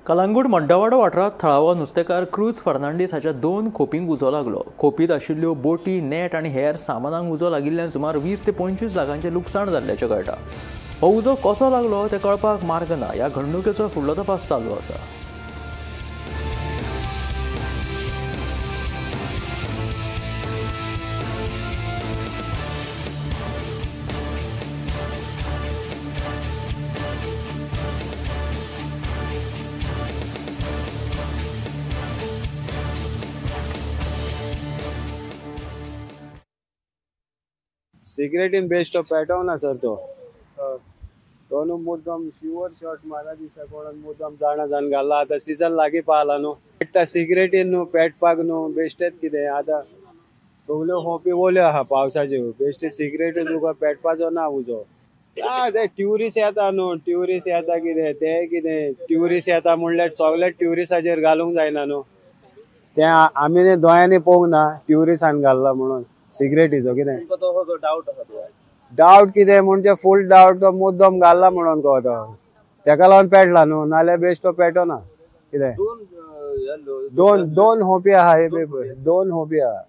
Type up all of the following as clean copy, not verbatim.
कलंगूट मड्डवाडो वाठारांत थळावो नुस्तेकार क्रूज फर्नांडीस हाच्या 2 खोपींक उजो लागलो. खोपीत आशिल्ल्यो बोटी, नेट आनी हेर सामानांक उजो लागिल्ल्यान सुमार 20 ते 25 लाखांचें लुकसाण जाल्ल्याचें कळटा. हो उजो कसो लागलो तें कळपाक मार्ग ना. ह्या घडणुकेचो फुडलो तपास चालू आसा. सिगरेटीन बेस्ट पेटवना सर तो न्हू मुद्दम शुअर शॉट मारा दिसा कोणान मुद्दम जाणा जावन घाल्ला. आतां सिजन लागीं पावला न्हू पेट्टा सिगरेटीन न्हू पेटपाक न्हू बेश्टेच कितें आतां सगल्यो खोपी ओल्यो आहा पावसाच्यो. बेश्टे सिगरेटी तुका पेटपाचो ना उजो. ते ट्युरिस्ट येता न्हू ट्युरिस्ट येता कितें ट्युरिस्ट येता म्हणल्यार सगळे ट्युरिस्टाचेर घालूंक जायना न्हू. तें आमी दोळ्यांनी पळोवंक ना ट्युरिस्टान घाल्ला म्हणून सिगरेटीचो कितें डावट कितें म्हणजे फूल डावट तो मुद्दम घाल्ला म्हणून कळटा. तेका लागून पेटला न्हू नाल्यार बेश्टो पेटोना. कितें दोन खोपी आहा हे पळय 2 खोपी आहा.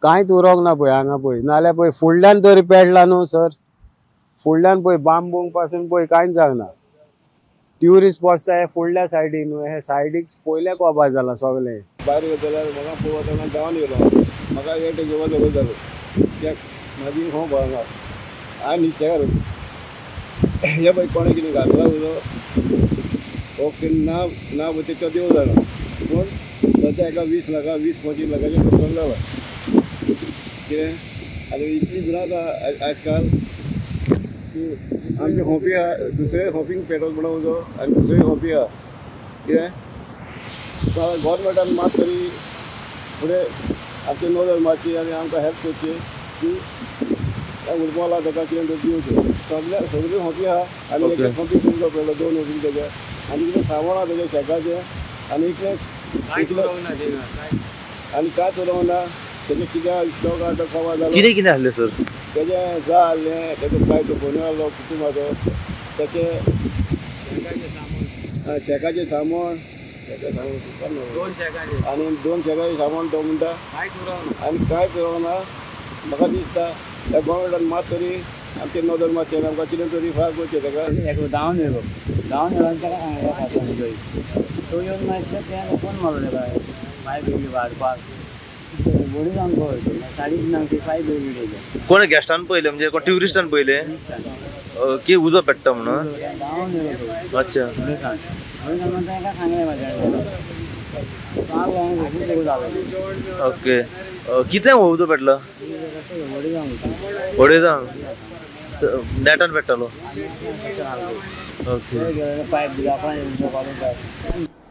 कांयच उरोंक ना पळय हांगा पळय. नाल्यार पळय फुडल्यान तरी पेटला न्हू सर. फुडल्यान पळय बांबूंक पासून पळय कांयच जायना. ट्युरिस्ट बसता हे फुडल्या सायडीन न्हू हे सायडीक पयले कोबार जाला सगळे. भायर गेल्यार म्हाका पळोवतना धांवन येयलो. म्हाका एक घेवन धरून जालो कित्याक म्हाजी हो बळना हांवें न्हिदशेकार हे पळय कोणें कितें घातला उजो ओके ना तेका देव जाणा. पूण सद्या एका 20 लाखां 20-25 लाखांचें नुकसान जाला. कितें आतां इतली भिरांत आजकाल की आमची खोपी आहा दुसरे खोपींक पेटोवंक म्हणून उजो आनी दुसरी खोपी आहा. कितें गव्हर्मेंटान मात तरी फुडें आमची नोदल मारची आनी आमकां हेल्प करची की उर्माला ताका कितें तरी दिवचें. सगळी खोपी आहा आनी एक खोपी तुमचो पडलो 2 खोपी तेजे आनी कितें सामान आहा तेजें शेकाचें आनी इतलें आनी कांयच उरोवंक ना. तेजें कितें स्टॉक आहा तो कवर जालो. कितें आहलें सर तेजें जालें तेजो काय तो फोन आहलो कुटुंबाचो तेचें शेकाचें सामान आनी 2 शेकाचें सामान तो म्हणटा आनी कांयच उरोवंक ना. म्हाका दिसता त्या गव्हर्मेंटान मात तरी आमचे नदर मातशें आमकां कितें तरी फार करचें तेका धांवन येयलो ताका तो येवन मातशें तें फोन मारलो तेका पायप येयली वाडपाक बडी जावन पळय साडीच ना ती पायप येयली कोण गेस्टान पयलें म्हणजे कोण ट्युरिस्टान पयलें की उजो पेट्टा म्हणून धांवन येयलो. अच्छा ताका सांगलें म्हाज्या ओके कितल्यांक हो उजो पेटलो वडे जावन नेटान पेट्टालो. Okay pipe